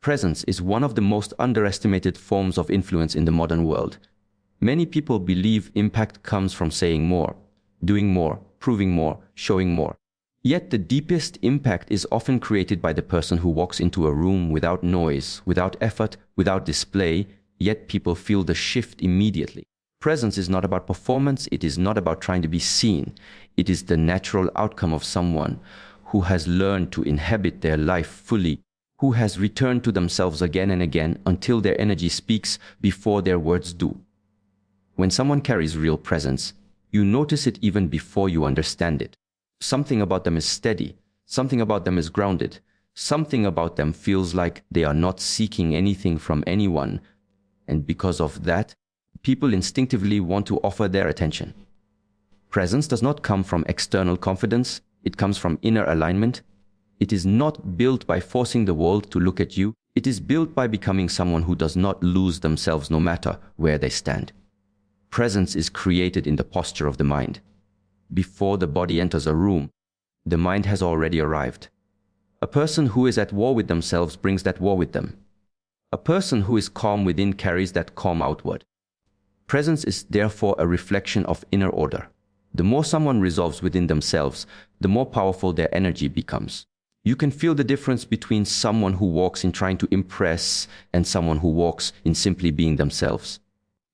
Presence is one of the most underestimated forms of influence in the modern world. Many people believe impact comes from saying more, doing more, proving more, showing more. Yet the deepest impact is often created by the person who walks into a room without noise, without effort, without display, yet people feel the shift immediately. Presence is not about performance, it is not about trying to be seen. It is the natural outcome of someone who has learned to inhabit their life fully, who has returned to themselves again and again until their energy speaks before their words do. When someone carries real presence, you notice it even before you understand it. Something about them is steady, something about them is grounded, something about them feels like they are not seeking anything from anyone, and because of that, people instinctively want to offer their attention. Presence does not come from external confidence, it comes from inner alignment. It is not built by forcing the world to look at you, it is built by becoming someone who does not lose themselves no matter where they stand. Presence is created in the posture of the mind. Before the body enters a room, the mind has already arrived. A person who is at war with themselves brings that war with them. A person who is calm within carries that calm outward. Presence is therefore a reflection of inner order. The more someone resolves within themselves, the more powerful their energy becomes. You can feel the difference between someone who walks in trying to impress and someone who walks in simply being themselves.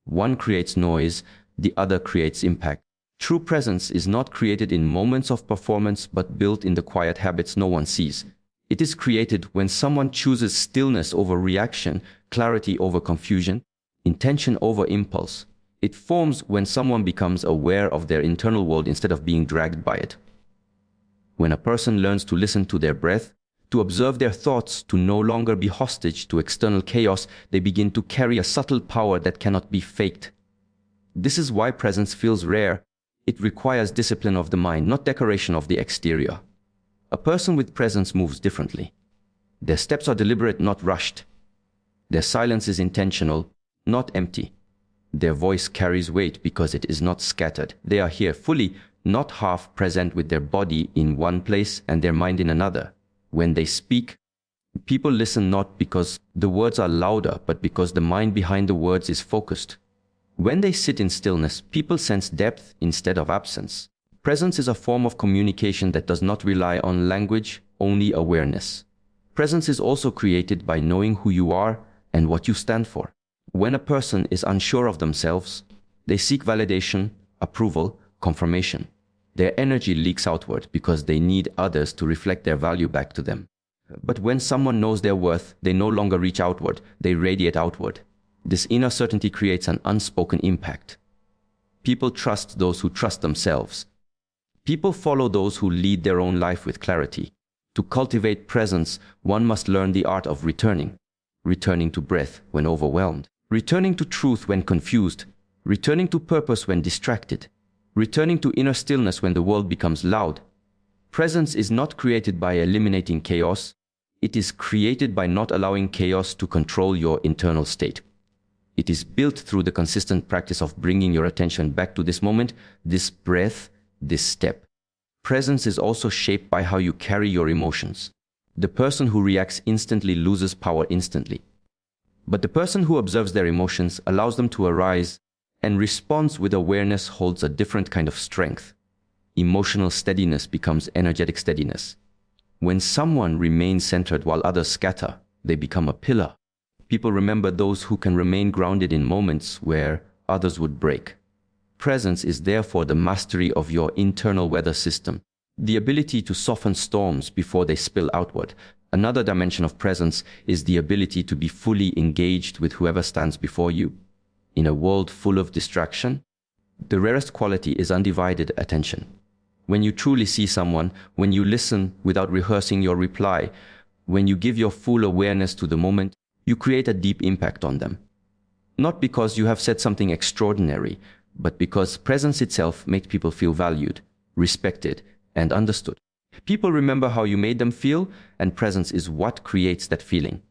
One creates noise, the other creates impact. True presence is not created in moments of performance but built in the quiet habits no one sees. It is created when someone chooses stillness over reaction, clarity over confusion, intention over impulse. It forms when someone becomes aware of their internal world instead of being dragged by it. When a person learns to listen to their breath, to observe their thoughts, to no longer be hostage to external chaos, they begin to carry a subtle power that cannot be faked. This is why presence feels rare. It requires discipline of the mind, not decoration of the exterior. A person with presence moves differently. Their steps are deliberate, not rushed. Their silence is intentional, not empty. Their voice carries weight because it is not scattered. They are here fully, not half present with their body in one place and their mind in another. When they speak, people listen not because the words are louder, but because the mind behind the words is focused. When they sit in stillness, people sense depth instead of absence. Presence is a form of communication that does not rely on language, only awareness. Presence is also created by knowing who you are and what you stand for. When a person is unsure of themselves, they seek validation, approval, confirmation. Their energy leaks outward because they need others to reflect their value back to them. But when someone knows their worth, they no longer reach outward, they radiate outward. This inner certainty creates an unspoken impact. People trust those who trust themselves. People follow those who lead their own life with clarity. To cultivate presence, one must learn the art of returning. Returning to breath when overwhelmed. Returning to truth when confused. Returning to purpose when distracted. Returning to inner stillness when the world becomes loud. Presence is not created by eliminating chaos. It is created by not allowing chaos to control your internal state. It is built through the consistent practice of bringing your attention back to this moment, this breath, this step. Presence is also shaped by how you carry your emotions. The person who reacts instantly loses power instantly. But the person who observes their emotions, allows them to arise, and responds with awareness holds a different kind of strength. Emotional steadiness becomes energetic steadiness. When someone remains centered while others scatter, they become a pillar. People remember those who can remain grounded in moments where others would break. Presence is therefore the mastery of your internal weather system, the ability to soften storms before they spill outward. Another dimension of presence is the ability to be fully engaged with whoever stands before you. In a world full of distraction, the rarest quality is undivided attention. When you truly see someone, when you listen without rehearsing your reply, when you give your full awareness to the moment, you create a deep impact on them. Not because you have said something extraordinary, but because presence itself makes people feel valued, respected, and understood. People remember how you made them feel, and presence is what creates that feeling.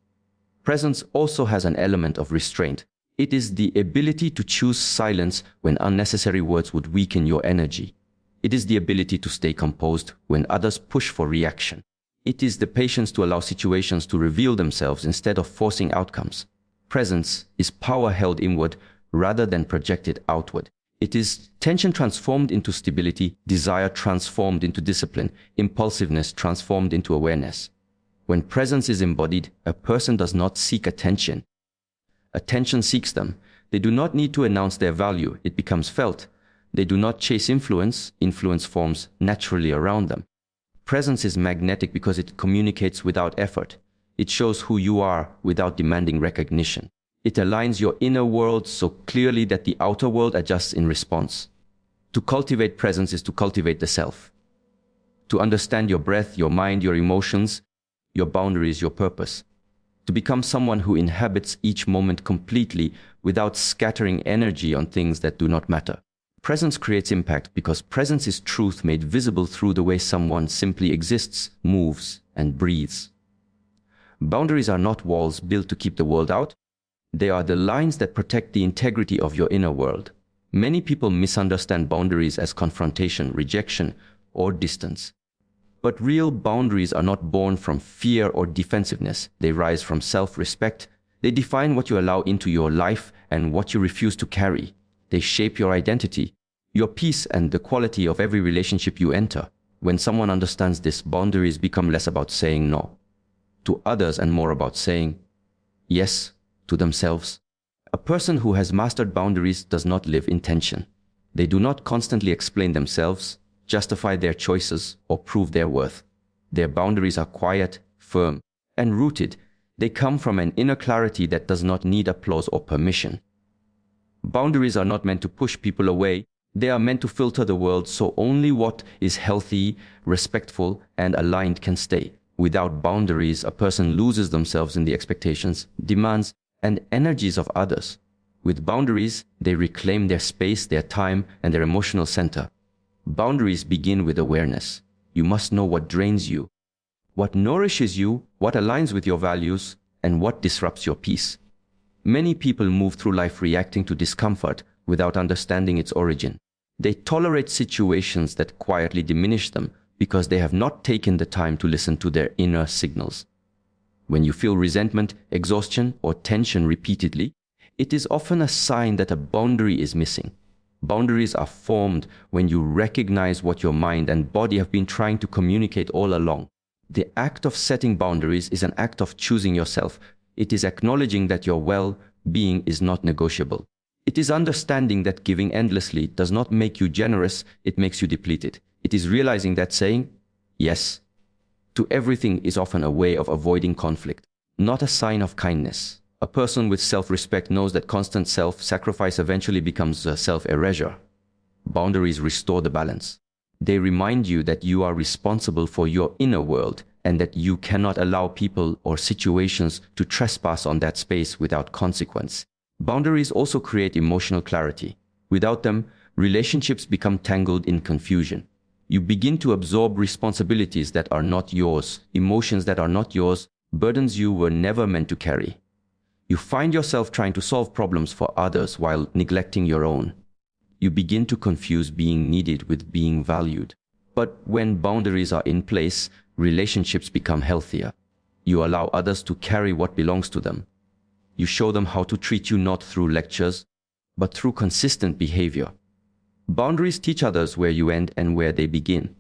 Presence also has an element of restraint. It is the ability to choose silence when unnecessary words would weaken your energy. It is the ability to stay composed when others push for reaction. It is the patience to allow situations to reveal themselves instead of forcing outcomes. Presence is power held inward rather than projected outward. It is tension transformed into stability, desire transformed into discipline, impulsiveness transformed into awareness. When presence is embodied, a person does not seek attention. Attention seeks them. They do not need to announce their value. It becomes felt. They do not chase influence. Influence forms naturally around them. Presence is magnetic because it communicates without effort. It shows who you are without demanding recognition. It aligns your inner world so clearly that the outer world adjusts in response. To cultivate presence is to cultivate the self. To understand your breath, your mind, your emotions, your boundaries, your purpose. To become someone who inhabits each moment completely without scattering energy on things that do not matter. Presence creates impact because presence is truth made visible through the way someone simply exists, moves, and breathes. Boundaries are not walls built to keep the world out. They are the lines that protect the integrity of your inner world. Many people misunderstand boundaries as confrontation, rejection, or distance. But real boundaries are not born from fear or defensiveness. They rise from self-respect. They define what you allow into your life and what you refuse to carry. They shape your identity, your peace, and the quality of every relationship you enter. When someone understands this, boundaries become less about saying no to others and more about saying yes to themselves. A person who has mastered boundaries does not live in tension. They do not constantly explain themselves, justify their choices, or prove their worth. Their boundaries are quiet, firm, and rooted. They come from an inner clarity that does not need applause or permission. Boundaries are not meant to push people away. They are meant to filter the world so only what is healthy, respectful, and aligned can stay. Without boundaries, a person loses themselves in the expectations, demands, and energies of others. With boundaries, they reclaim their space, their time, and their emotional center. Boundaries begin with awareness. You must know what drains you, what nourishes you, what aligns with your values, and what disrupts your peace. Many people move through life reacting to discomfort without understanding its origin. They tolerate situations that quietly diminish them because they have not taken the time to listen to their inner signals. When you feel resentment, exhaustion, or tension repeatedly, it is often a sign that a boundary is missing. Boundaries are formed when you recognize what your mind and body have been trying to communicate all along. The act of setting boundaries is an act of choosing yourself. It is acknowledging that your well-being is not negotiable. It is understanding that giving endlessly does not make you generous, it makes you depleted. It is realizing that saying yes to everything is often a way of avoiding conflict, not a sign of kindness. A person with self-respect knows that constant self-sacrifice eventually becomes a self-erasure. Boundaries restore the balance. They remind you that you are responsible for your inner world and that you cannot allow people or situations to trespass on that space without consequence. Boundaries also create emotional clarity. Without them, relationships become tangled in confusion. You begin to absorb responsibilities that are not yours, emotions that are not yours, burdens you were never meant to carry. You find yourself trying to solve problems for others while neglecting your own. You begin to confuse being needed with being valued. But when boundaries are in place, relationships become healthier. You allow others to carry what belongs to them. You show them how to treat you not through lectures, but through consistent behavior. Boundaries teach others where you end and where they begin.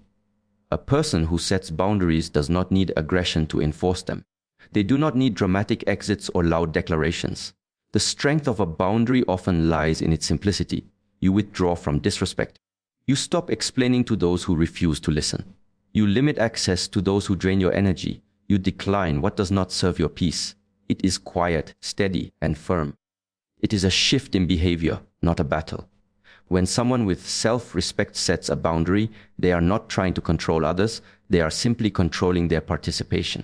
A person who sets boundaries does not need aggression to enforce them. They do not need dramatic exits or loud declarations. The strength of a boundary often lies in its simplicity. You withdraw from disrespect. You stop explaining to those who refuse to listen. You limit access to those who drain your energy. You decline what does not serve your peace. It is quiet, steady, and firm. It is a shift in behavior, not a battle. When someone with self-respect sets a boundary, they are not trying to control others, they are simply controlling their participation.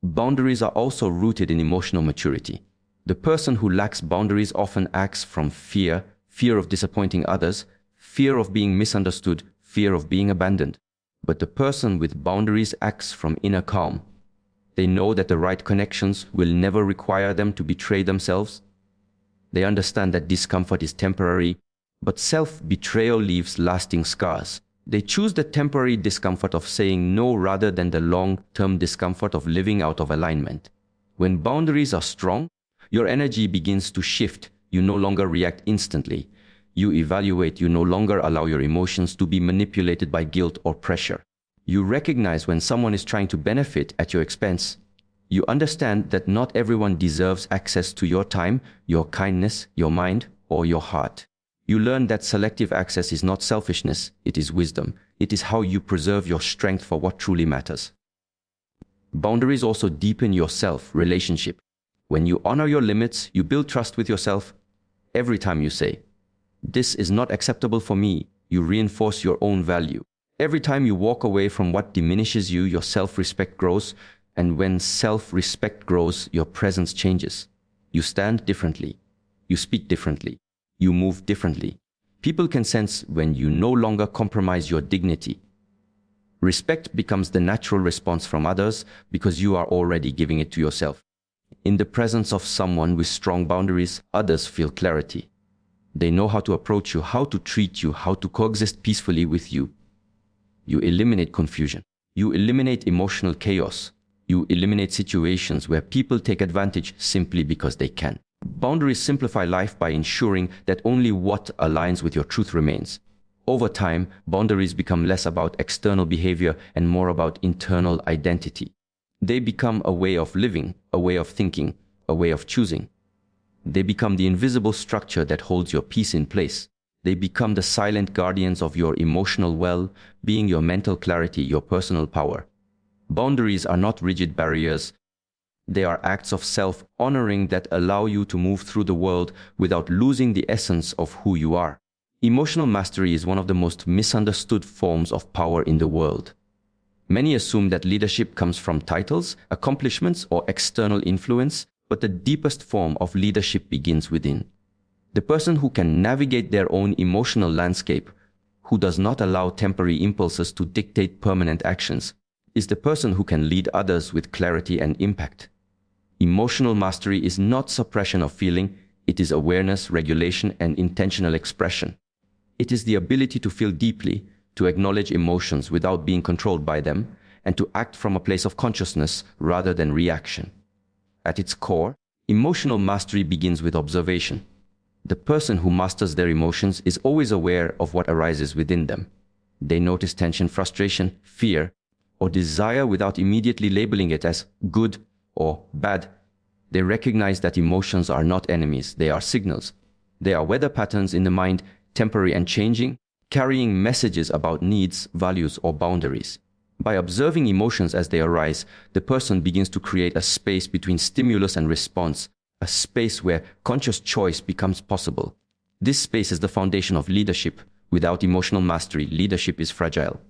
Boundaries are also rooted in emotional maturity. The person who lacks boundaries often acts from fear, fear of disappointing others, fear of being misunderstood, fear of being abandoned. But the person with boundaries acts from inner calm. They know that the right connections will never require them to betray themselves. They understand that discomfort is temporary, but self-betrayal leaves lasting scars. They choose the temporary discomfort of saying no rather than the long-term discomfort of living out of alignment. When boundaries are strong, your energy begins to shift. You no longer react instantly. You evaluate. You no longer allow your emotions to be manipulated by guilt or pressure. You recognize when someone is trying to benefit at your expense. You understand that not everyone deserves access to your time, your kindness, your mind, or your heart. You learn that selective access is not selfishness, it is wisdom. It is how you preserve your strength for what truly matters. Boundaries also deepen your self-relationship. When you honor your limits, you build trust with yourself. Every time you say, "This is not acceptable for me," you reinforce your own value. Every time you walk away from what diminishes you, your self-respect grows. And when self-respect grows, your presence changes. You stand differently. You speak differently. You move differently. People can sense when you no longer compromise your dignity. Respect becomes the natural response from others because you are already giving it to yourself. In the presence of someone with strong boundaries, others feel clarity. They know how to approach you, how to treat you, how to coexist peacefully with you. You eliminate confusion. You eliminate emotional chaos. You eliminate situations where people take advantage simply because they can. Boundaries simplify life by ensuring that only what aligns with your truth remains. Over time, boundaries become less about external behavior and more about internal identity. They become a way of living, a way of thinking, a way of choosing. They become the invisible structure that holds your peace in place. They become the silent guardians of your emotional well-being, your mental clarity, your personal power. Boundaries are not rigid barriers. They are acts of self-honoring that allow you to move through the world without losing the essence of who you are. Emotional mastery is one of the most misunderstood forms of power in the world. Many assume that leadership comes from titles, accomplishments, or external influence, but the deepest form of leadership begins within. The person who can navigate their own emotional landscape, who does not allow temporary impulses to dictate permanent actions, is the person who can lead others with clarity and impact. Emotional mastery is not suppression of feeling, it is awareness, regulation, and intentional expression. It is the ability to feel deeply, to acknowledge emotions without being controlled by them, and to act from a place of consciousness rather than reaction. At its core, emotional mastery begins with observation. The person who masters their emotions is always aware of what arises within them. They notice tension, frustration, fear, or desire without immediately labeling it as good or bad. They recognize that emotions are not enemies, they are signals. They are weather patterns in the mind, temporary and changing, carrying messages about needs, values, or boundaries. By observing emotions as they arise, the person begins to create a space between stimulus and response, a space where conscious choice becomes possible. This space is the foundation of leadership. Without emotional mastery, leadership is fragile.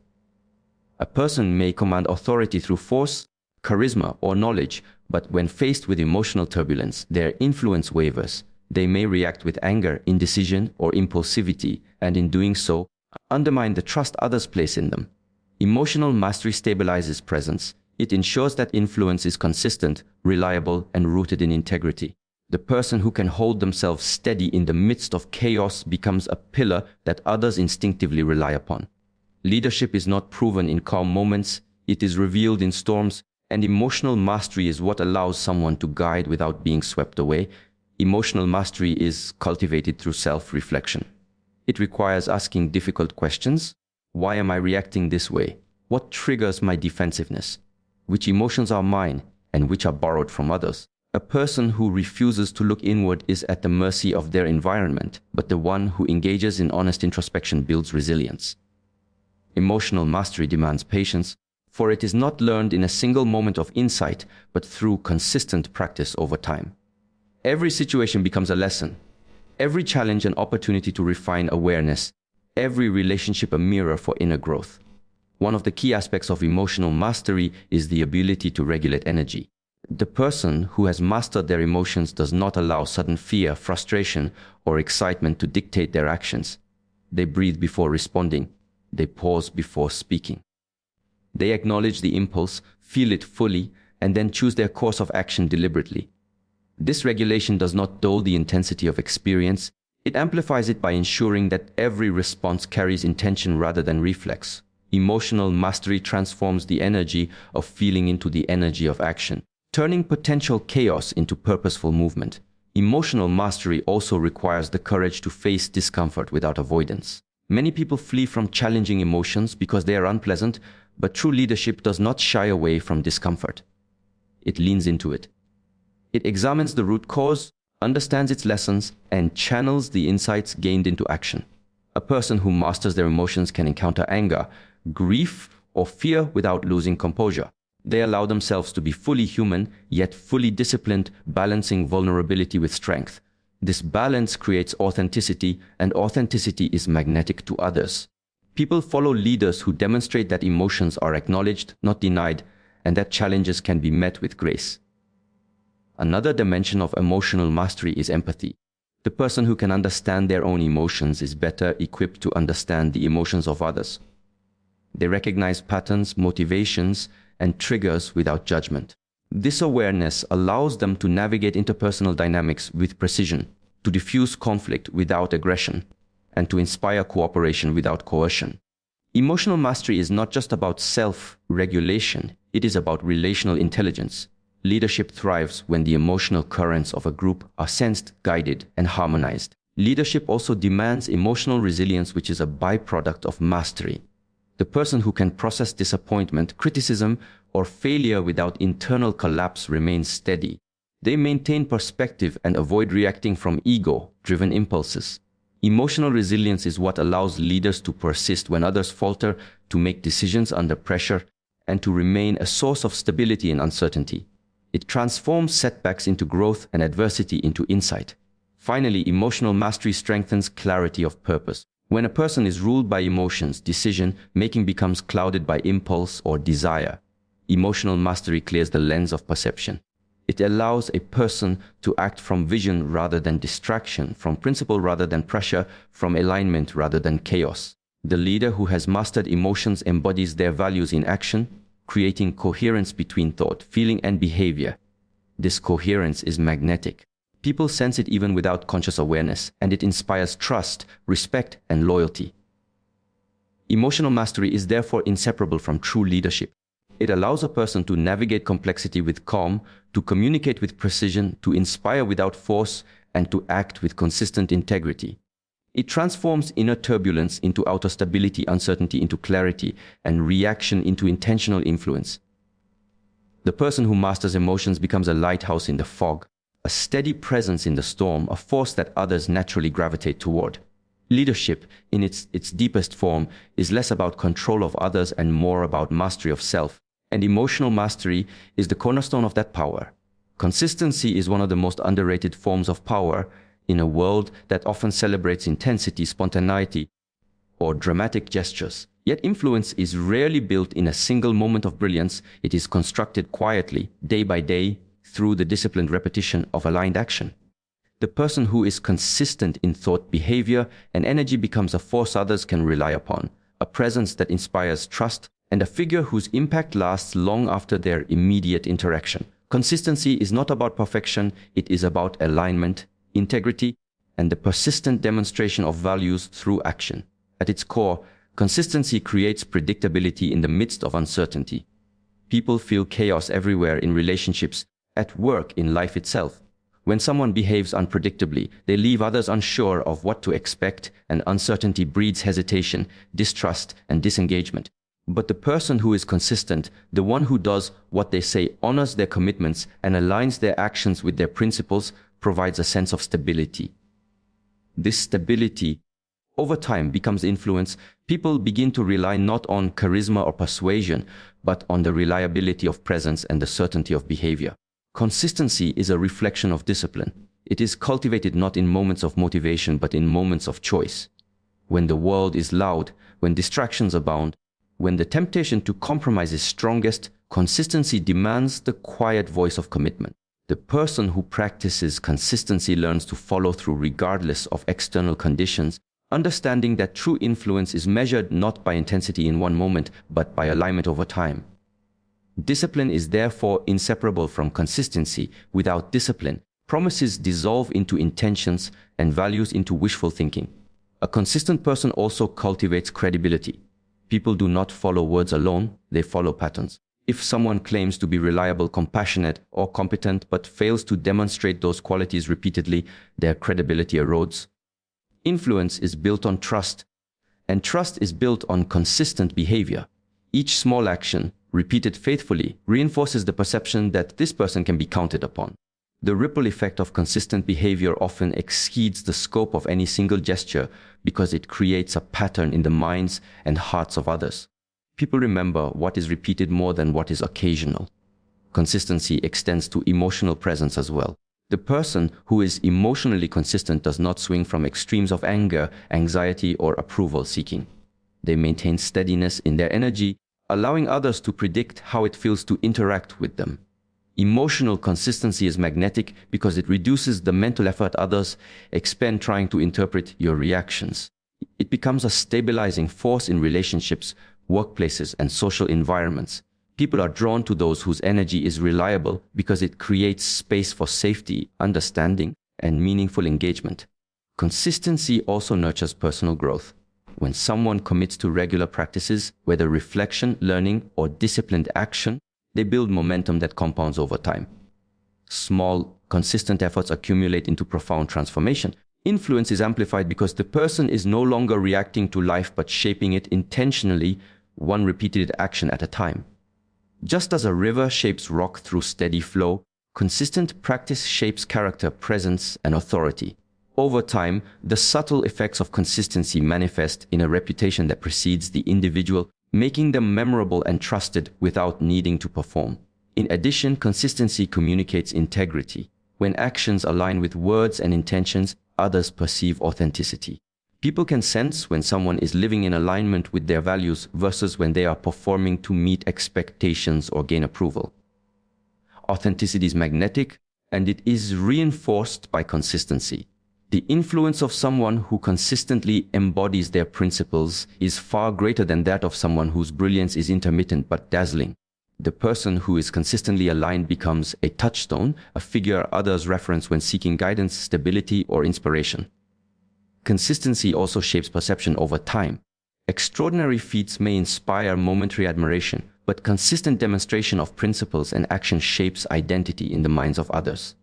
A person may command authority through force, charisma, or knowledge, but when faced with emotional turbulence, their influence wavers. They may react with anger, indecision, or impulsivity, and in doing so, undermine the trust others place in them. Emotional mastery stabilizes presence. It ensures that influence is consistent, reliable, and rooted in integrity. The person who can hold themselves steady in the midst of chaos becomes a pillar that others instinctively rely upon. Leadership is not proven in calm moments, it is revealed in storms, and emotional mastery is what allows someone to guide without being swept away. Emotional mastery is cultivated through self-reflection. It requires asking difficult questions. Why am I reacting this way? What triggers my defensiveness? Which emotions are mine and which are borrowed from others? A person who refuses to look inward is at the mercy of their environment, but the one who engages in honest introspection builds resilience. Emotional mastery demands patience, for it is not learned in a single moment of insight, but through consistent practice over time. Every situation becomes a lesson, every challenge an opportunity to refine awareness, every relationship a mirror for inner growth. One of the key aspects of emotional mastery is the ability to regulate energy. The person who has mastered their emotions does not allow sudden fear, frustration, or excitement to dictate their actions. They breathe before responding. They pause before speaking. They acknowledge the impulse, feel it fully, and then choose their course of action deliberately. This regulation does not dull the intensity of experience, It amplifies it by ensuring that every response carries intention rather than reflex. Emotional mastery transforms the energy of feeling into the energy of action, turning potential chaos into purposeful movement. Emotional mastery also requires the courage to face discomfort without avoidance. Many people flee from challenging emotions because they are unpleasant, but true leadership does not shy away from discomfort. It leans into it. It examines the root cause, understands its lessons, and channels the insights gained into action. A person who masters their emotions can encounter anger, grief, or fear without losing composure. They allow themselves to be fully human, yet fully disciplined, balancing vulnerability with strength. This balance creates authenticity, and authenticity is magnetic to others. People follow leaders who demonstrate that emotions are acknowledged, not denied, and that challenges can be met with grace. Another dimension of emotional mastery is empathy. The person who can understand their own emotions is better equipped to understand the emotions of others. They recognize patterns, motivations, and triggers without judgment. This awareness allows them to navigate interpersonal dynamics with precision, to diffuse conflict without aggression, and to inspire cooperation without coercion. Emotional mastery is not just about self-regulation, it is about relational intelligence. Leadership thrives when the emotional currents of a group are sensed, guided, and harmonized. Leadership also demands emotional resilience, which is a byproduct of mastery. The person who can process disappointment, criticism, or failure without internal collapse remains steady. They maintain perspective and avoid reacting from ego-driven impulses. Emotional resilience is what allows leaders to persist when others falter, to make decisions under pressure, and to remain a source of stability in uncertainty. It transforms setbacks into growth and adversity into insight. Finally, emotional mastery strengthens clarity of purpose. When a person is ruled by emotions, decision-making becomes clouded by impulse or desire. Emotional mastery clears the lens of perception. It allows a person to act from vision rather than distraction, from principle rather than pressure, from alignment rather than chaos. The leader who has mastered emotions embodies their values in action, creating coherence between thought, feeling, and behavior. This coherence is magnetic. People sense it even without conscious awareness, and it inspires trust, respect, and loyalty. Emotional mastery is therefore inseparable from true leadership. It allows a person to navigate complexity with calm, to communicate with precision, to inspire without force, and to act with consistent integrity. It transforms inner turbulence into outer stability, uncertainty into clarity, and reaction into intentional influence. The person who masters emotions becomes a lighthouse in the fog, a steady presence in the storm, a force that others naturally gravitate toward. Leadership, in its deepest form, is less about control of others and more about mastery of self. And emotional mastery is the cornerstone of that power. Consistency is one of the most underrated forms of power in a world that often celebrates intensity, spontaneity, or dramatic gestures. Yet influence is rarely built in a single moment of brilliance. It is constructed quietly, day by day, through the disciplined repetition of aligned action. The person who is consistent in thought, behavior, and energy becomes a force others can rely upon, a presence that inspires trust, and a figure whose impact lasts long after their immediate interaction. Consistency is not about perfection, it is about alignment, integrity, and the persistent demonstration of values through action. At its core, consistency creates predictability in the midst of uncertainty. People feel chaos everywhere, in relationships, at work, in life itself. When someone behaves unpredictably, they leave others unsure of what to expect, and uncertainty breeds hesitation, distrust, and disengagement. But the person who is consistent, the one who does what they say, honors their commitments, and aligns their actions with their principles, provides a sense of stability. This stability, over time, becomes influence. People begin to rely not on charisma or persuasion, but on the reliability of presence and the certainty of behavior. Consistency is a reflection of discipline. It is cultivated not in moments of motivation, but in moments of choice. When the world is loud, when distractions abound, when the temptation to compromise is strongest, consistency demands the quiet voice of commitment. The person who practices consistency learns to follow through regardless of external conditions, understanding that true influence is measured not by intensity in one moment, but by alignment over time. Discipline is therefore inseparable from consistency. Without discipline, Promises dissolve into intentions and values into wishful thinking. A consistent person also cultivates credibility. People do not follow words alone, they follow patterns. If someone claims to be reliable, compassionate, or competent but fails to demonstrate those qualities repeatedly, their credibility erodes. Influence is built on trust, and trust is built on consistent behavior. Each small action, repeated faithfully, reinforces the perception that this person can be counted upon. The ripple effect of consistent behavior often exceeds the scope of any single gesture because it creates a pattern in the minds and hearts of others. People remember what is repeated more than what is occasional. Consistency extends to emotional presence as well. The person who is emotionally consistent does not swing from extremes of anger, anxiety, or approval seeking. They maintain steadiness in their energy, allowing others to predict how it feels to interact with them. Emotional consistency is magnetic because it reduces the mental effort others expend trying to interpret your reactions. It becomes a stabilizing force in relationships, workplaces, and social environments. People are drawn to those whose energy is reliable because it creates space for safety, understanding, and meaningful engagement. Consistency also nurtures personal growth. When someone commits to regular practices, whether reflection, learning, or disciplined action, they build momentum that compounds over time. Small, consistent efforts accumulate into profound transformation. Influence is amplified because the person is no longer reacting to life but shaping it intentionally, one repeated action at a time. Just as a river shapes rock through steady flow, consistent practice shapes character, presence, and authority. Over time, the subtle effects of consistency manifest in a reputation that precedes the individual, making them memorable and trusted without needing to perform. In addition, consistency communicates integrity. When actions align with words and intentions, others perceive authenticity. People can sense when someone is living in alignment with their values versus when they are performing to meet expectations or gain approval. Authenticity is magnetic, and it is reinforced by consistency. The influence of someone who consistently embodies their principles is far greater than that of someone whose brilliance is intermittent but dazzling. The person who is consistently aligned becomes a touchstone, a figure others reference when seeking guidance, stability, or inspiration. Consistency also shapes perception over time. Extraordinary feats may inspire momentary admiration, but consistent demonstration of principles and action shapes identity in the minds of others.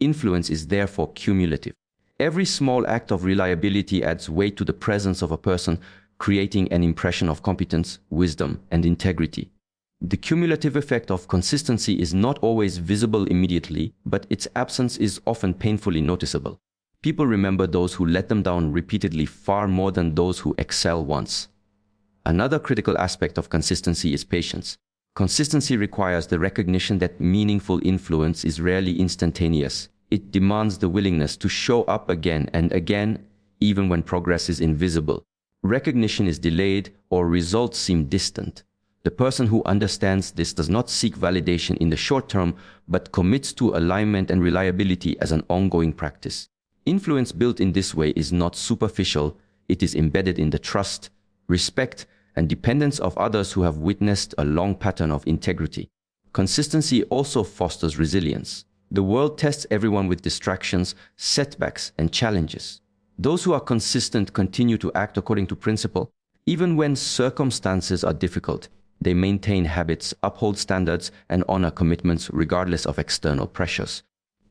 Influence is therefore cumulative. Every small act of reliability adds weight to the presence of a person, creating an impression of competence, wisdom, and integrity. The cumulative effect of consistency is not always visible immediately, but its absence is often painfully noticeable. People remember those who let them down repeatedly far more than those who excel once. Another critical aspect of consistency is patience. Consistency requires the recognition that meaningful influence is rarely instantaneous. It demands the willingness to show up again and again, even when progress is invisible. Recognition is delayed or results seem distant. The person who understands this does not seek validation in the short term, but commits to alignment and reliability as an ongoing practice. Influence built in this way is not superficial, it is embedded in the trust, respect, and dependence of others who have witnessed a long pattern of integrity. Consistency also fosters resilience. The world tests everyone with distractions, setbacks, and challenges. Those who are consistent continue to act according to principle. Even when circumstances are difficult, they maintain habits, uphold standards, and honor commitments regardless of external pressures.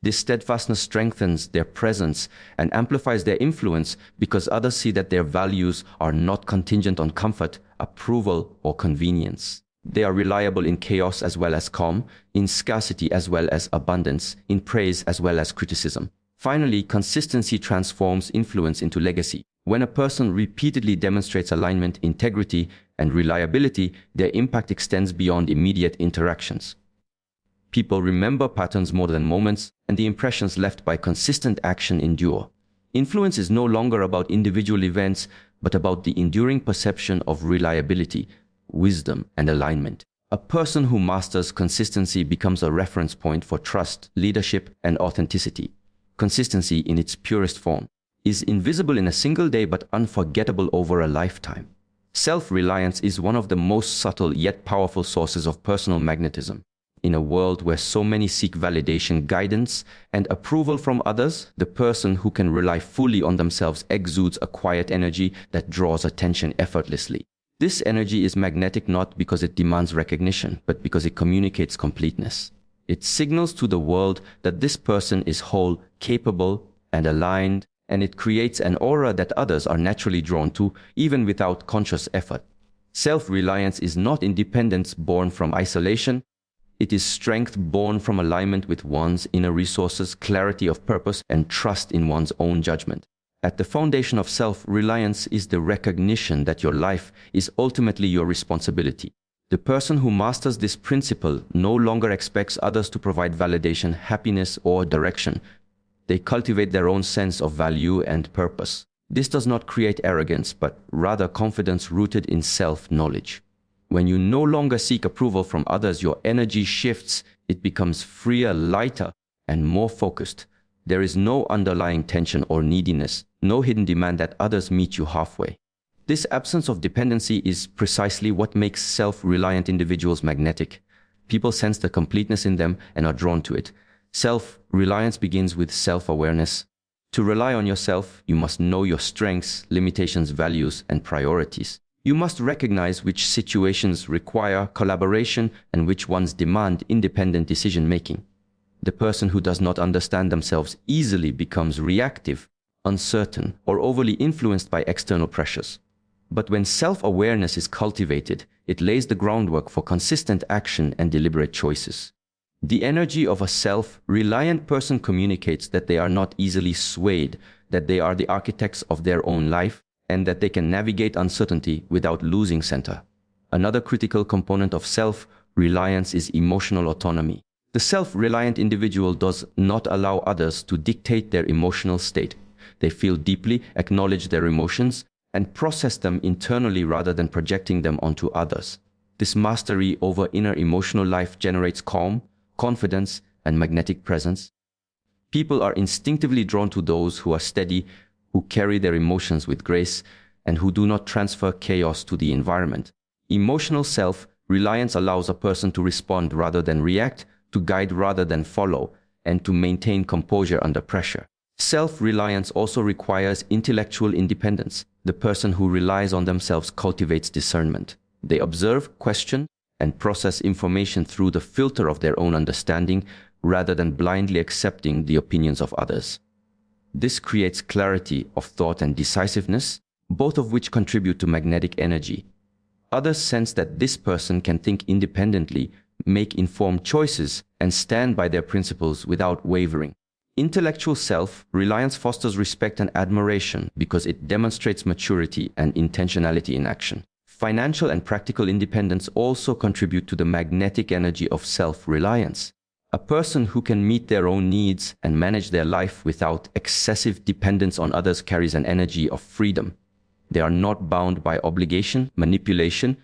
This steadfastness strengthens their presence and amplifies their influence because others see that their values are not contingent on comfort, approval, or convenience. They are reliable in chaos as well as calm, in scarcity as well as abundance, in praise as well as criticism. Finally, consistency transforms influence into legacy. When a person repeatedly demonstrates alignment, integrity, and reliability, their impact extends beyond immediate interactions. People remember patterns more than moments, and the impressions left by consistent action endure. Influence is no longer about individual events, but about the enduring perception of reliability, wisdom, and alignment. A person who masters consistency becomes a reference point for trust, leadership, and authenticity. Consistency in its purest form is invisible in a single day but unforgettable over a lifetime. Self-reliance is one of the most subtle yet powerful sources of personal magnetism. In a world where so many seek validation, guidance, and approval from others, the person who can rely fully on themselves exudes a quiet energy that draws attention effortlessly. This energy is magnetic not because it demands recognition, but because it communicates completeness. It signals to the world that this person is whole, capable, and aligned, and it creates an aura that others are naturally drawn to, even without conscious effort. Self-reliance is not independence born from isolation. It is strength born from alignment with one's inner resources, clarity of purpose, and trust in one's own judgment. At the foundation of self-reliance is the recognition that your life is ultimately your responsibility. The person who masters this principle no longer expects others to provide validation, happiness, or direction. They cultivate their own sense of value and purpose. This does not create arrogance, but rather confidence rooted in self-knowledge. When you no longer seek approval from others, your energy shifts. It becomes freer, lighter, and more focused. There is no underlying tension or neediness, no hidden demand that others meet you halfway. This absence of dependency is precisely what makes self-reliant individuals magnetic. People sense the completeness in them and are drawn to it. Self-reliance begins with self-awareness. To rely on yourself, you must know your strengths, limitations, values, and priorities. You must recognize which situations require collaboration and which ones demand independent decision-making. The person who does not understand themselves easily becomes reactive, uncertain, or overly influenced by external pressures. But when self-awareness is cultivated, it lays the groundwork for consistent action and deliberate choices. The energy of a self-reliant person communicates that they are not easily swayed, that they are the architects of their own life, and that they can navigate uncertainty without losing center. Another critical component of self-reliance is emotional autonomy. The self-reliant individual does not allow others to dictate their emotional state. They feel deeply, acknowledge their emotions, and process them internally rather than projecting them onto others. This mastery over inner emotional life generates calm, confidence, and magnetic presence. People are instinctively drawn to those who are steady, who carry their emotions with grace, and who do not transfer chaos to the environment. Emotional self-reliance allows a person to respond rather than react, to guide rather than follow, and to maintain composure under pressure. Self-reliance also requires intellectual independence. The person who relies on themselves cultivates discernment. They observe, question, and process information through the filter of their own understanding rather than blindly accepting the opinions of others. This creates clarity of thought and decisiveness, both of which contribute to magnetic energy. Others sense that this person can think independently, make informed choices, and stand by their principles without wavering. Intellectual self-reliance fosters respect and admiration because it demonstrates maturity and intentionality in action. Financial and practical independence also contribute to the magnetic energy of self-reliance. A person who can meet their own needs and manage their life without excessive dependence on others carries an energy of freedom. They are not bound by obligation, manipulation,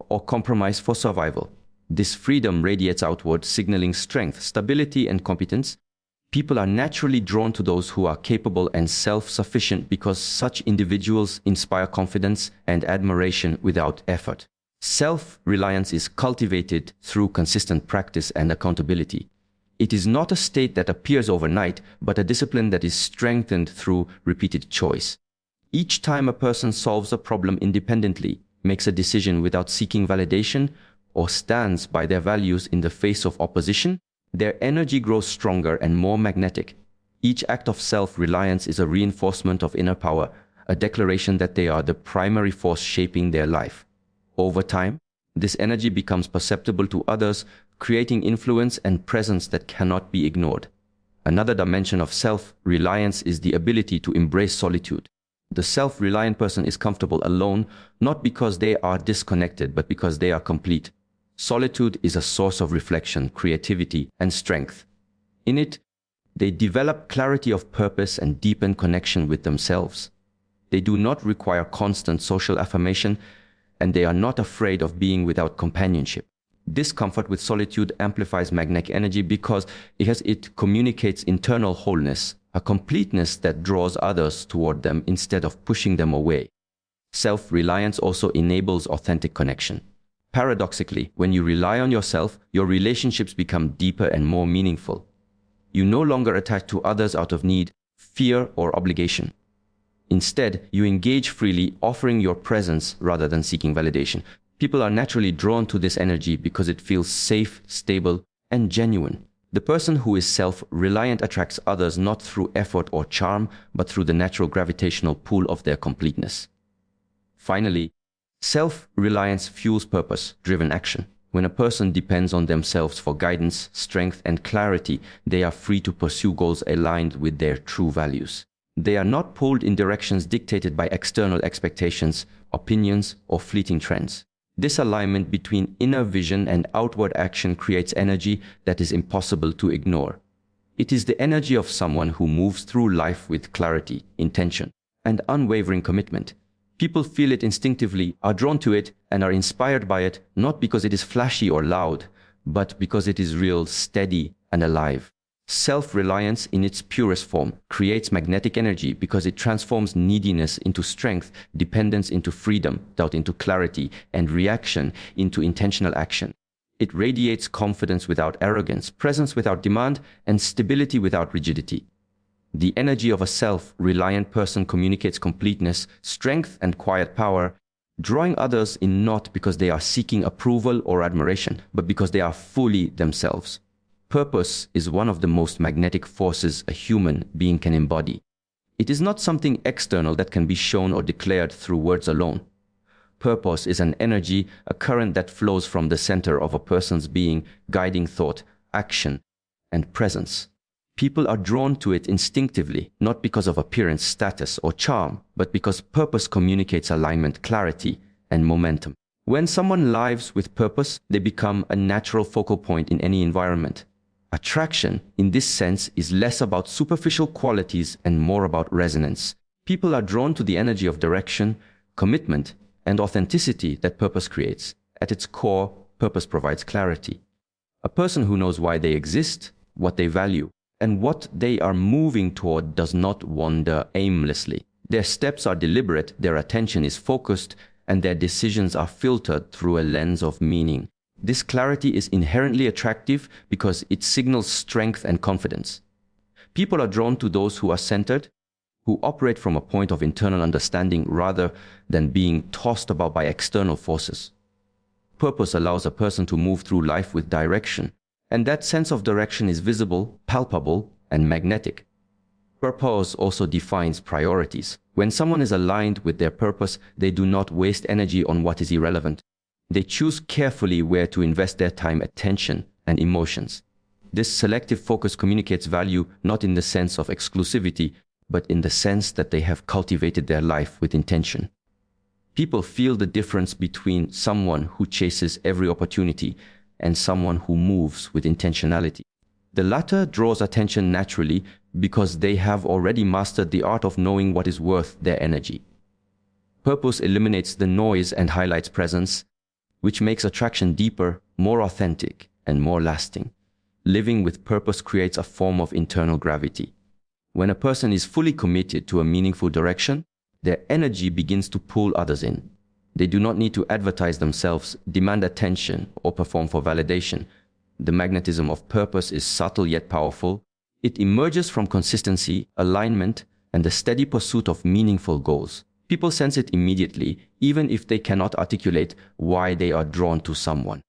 or compromise for survival. This freedom radiates outward, signaling strength, stability, and competence. People are naturally drawn to those who are capable and self-sufficient because such individuals inspire confidence and admiration without effort. Self-reliance is cultivated through consistent practice and accountability. It is not a state that appears overnight, but a discipline that is strengthened through repeated choice. Each time a person solves a problem independently, makes a decision without seeking validation, or stands by their values in the face of opposition, their energy grows stronger and more magnetic. Each act of self-reliance is a reinforcement of inner power, a declaration that they are the primary force shaping their life. Over time, this energy becomes perceptible to others, creating influence and presence that cannot be ignored. Another dimension of self-reliance is the ability to embrace solitude. The self-reliant person is comfortable alone, not because they are disconnected, but because they are complete. Solitude is a source of reflection, creativity, and strength. In it, they develop clarity of purpose and deepen connection with themselves. They do not require constant social affirmation, and they are not afraid of being without companionship. Discomfort with solitude amplifies magnetic energy because it communicates internal wholeness, a completeness that draws others toward them instead of pushing them away. Self-reliance also enables authentic connection. Paradoxically, when you rely on yourself, your relationships become deeper and more meaningful. You no longer attach to others out of need, fear, or obligation. Instead, you engage freely, offering your presence rather than seeking validation. People are naturally drawn to this energy because it feels safe, stable, and genuine. The person who is self-reliant attracts others not through effort or charm, but through the natural gravitational pull of their completeness. Finally, self-reliance fuels purpose-driven action. When a person depends on themselves for guidance, strength, and clarity, they are free to pursue goals aligned with their true values. They are not pulled in directions dictated by external expectations, opinions, or fleeting trends. This alignment between inner vision and outward action creates energy that is impossible to ignore. It is the energy of someone who moves through life with clarity, intention, and unwavering commitment. People feel it instinctively, are drawn to it, and are inspired by it, not because it is flashy or loud, but because it is real, steady, and alive. Self-reliance in its purest form creates magnetic energy because it transforms neediness into strength, dependence into freedom, doubt into clarity, and reaction into intentional action. It radiates confidence without arrogance, presence without demand, and stability without rigidity. The energy of a self-reliant person communicates completeness, strength, and quiet power, drawing others in not because they are seeking approval or admiration, but because they are fully themselves. Purpose is one of the most magnetic forces a human being can embody. It is not something external that can be shown or declared through words alone. Purpose is an energy, a current that flows from the center of a person's being, guiding thought, action, and presence. People are drawn to it instinctively, not because of appearance, status, or charm, but because purpose communicates alignment, clarity, and momentum. When someone lives with purpose, they become a natural focal point in any environment. Attraction, in this sense, is less about superficial qualities and more about resonance. People are drawn to the energy of direction, commitment, and authenticity that purpose creates. At its core, purpose provides clarity. A person who knows why they exist, what they value, and what they are moving toward does not wander aimlessly. Their steps are deliberate, their attention is focused, and their decisions are filtered through a lens of meaning. This clarity is inherently attractive because it signals strength and confidence. People are drawn to those who are centered, who operate from a point of internal understanding rather than being tossed about by external forces. Purpose allows a person to move through life with direction, and that sense of direction is visible, palpable, and magnetic. Purpose also defines priorities. When someone is aligned with their purpose, they do not waste energy on what is irrelevant. They choose carefully where to invest their time, attention, and emotions. This selective focus communicates value not in the sense of exclusivity, but in the sense that they have cultivated their life with intention. People feel the difference between someone who chases every opportunity and someone who moves with intentionality. The latter draws attention naturally because they have already mastered the art of knowing what is worth their energy. Purpose eliminates the noise and highlights presence, which makes attraction deeper, more authentic, and more lasting. Living with purpose creates a form of internal gravity. When a person is fully committed to a meaningful direction, their energy begins to pull others in. They do not need to advertise themselves, demand attention, or perform for validation. The magnetism of purpose is subtle yet powerful. It emerges from consistency, alignment, and the steady pursuit of meaningful goals. People sense it immediately, even if they cannot articulate why they are drawn to someone.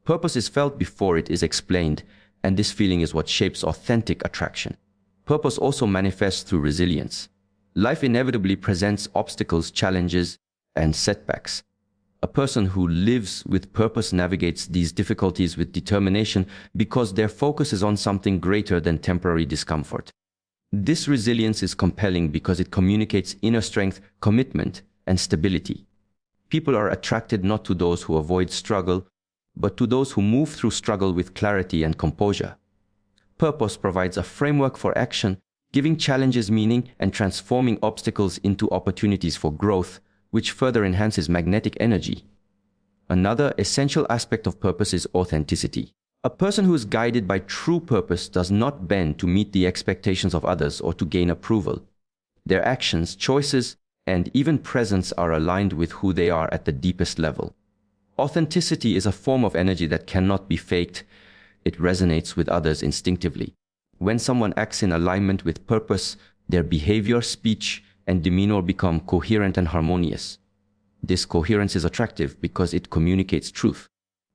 Purpose is felt before it is explained, and this feeling is what shapes authentic attraction. Purpose also manifests through resilience. Life inevitably presents obstacles, challenges, and setbacks. A person who lives with purpose navigates these difficulties with determination because their focus is on something greater than temporary discomfort. This resilience is compelling because it communicates inner strength, commitment, and stability. People are attracted not to those who avoid struggle, but to those who move through struggle with clarity and composure. Purpose provides a framework for action, giving challenges meaning and transforming obstacles into opportunities for growth, which further enhances magnetic energy. Another essential aspect of purpose is authenticity. A person who is guided by true purpose does not bend to meet the expectations of others or to gain approval. Their actions, choices, and even presence are aligned with who they are at the deepest level. Authenticity is a form of energy that cannot be faked. It resonates with others instinctively. When someone acts in alignment with purpose, their behavior, speech, and demeanor become coherent and harmonious. This coherence is attractive because it communicates truth.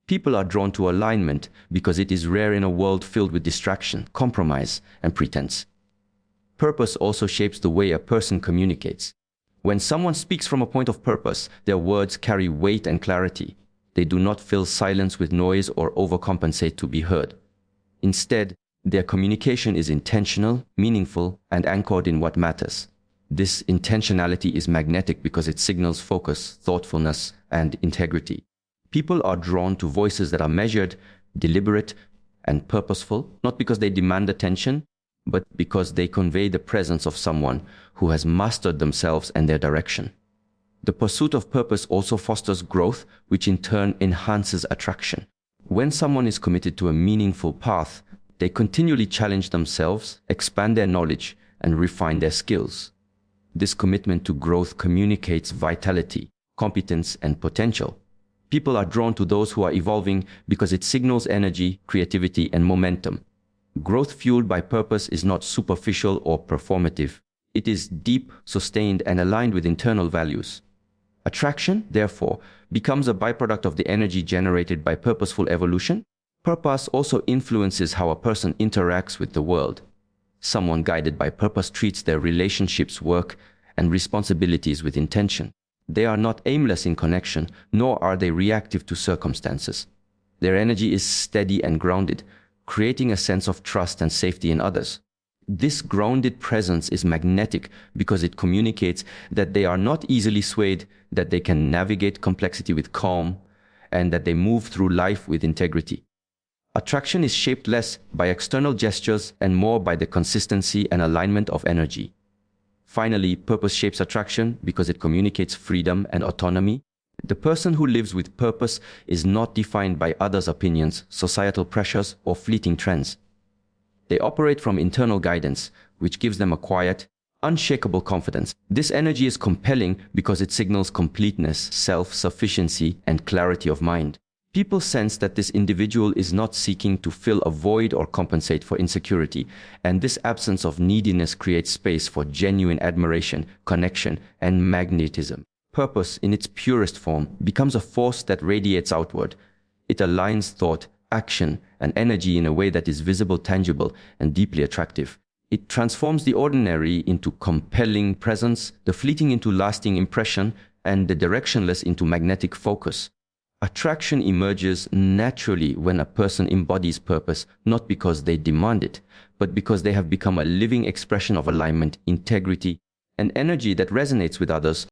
People are drawn to alignment because it is rare in a world filled with distraction, compromise, and pretense. Purpose also shapes the way a person communicates. When someone speaks from a point of purpose, their words carry weight and clarity. They do not fill silence with noise or overcompensate to be heard. Instead, their communication is intentional, meaningful, and anchored in what matters. This intentionality is magnetic because it signals focus, thoughtfulness, and integrity. People are drawn to voices that are measured, deliberate, and purposeful, not because they demand attention, but because they convey the presence of someone who has mastered themselves and their direction. The pursuit of purpose also fosters growth, which in turn enhances attraction. When someone is committed to a meaningful path, they continually challenge themselves, expand their knowledge, and refine their skills. This commitment to growth communicates vitality, competence, and potential. People are drawn to those who are evolving because it signals energy, creativity, and momentum. Growth fueled by purpose is not superficial or performative. It is deep, sustained, and aligned with internal values. Attraction, therefore, becomes a byproduct of the energy generated by purposeful evolution. Purpose also influences how a person interacts with the world. Someone guided by purpose treats their relationships, work, and responsibilities with intention. They are not aimless in connection, nor are they reactive to circumstances. Their energy is steady and grounded, creating a sense of trust and safety in others. This grounded presence is magnetic because it communicates that they are not easily swayed, that they can navigate complexity with calm, and that they move through life with integrity. Attraction is shaped less by external gestures and more by the consistency and alignment of energy. Finally, purpose shapes attraction because it communicates freedom and autonomy. The person who lives with purpose is not defined by others' opinions, societal pressures, or fleeting trends. They operate from internal guidance, which gives them a quiet, unshakable confidence. This energy is compelling because it signals completeness, self-sufficiency, and clarity of mind. People sense that this individual is not seeking to fill a void or compensate for insecurity, and this absence of neediness creates space for genuine admiration, connection, and magnetism. Purpose, in its purest form, becomes a force that radiates outward. It aligns thought, action, and energy in a way that is visible, tangible, and deeply attractive. It transforms the ordinary into compelling presence, the fleeting into lasting impression, and the directionless into magnetic focus. Attraction emerges naturally when a person embodies purpose, not because they demand it, but because they have become a living expression of alignment, integrity, and energy that resonates with others.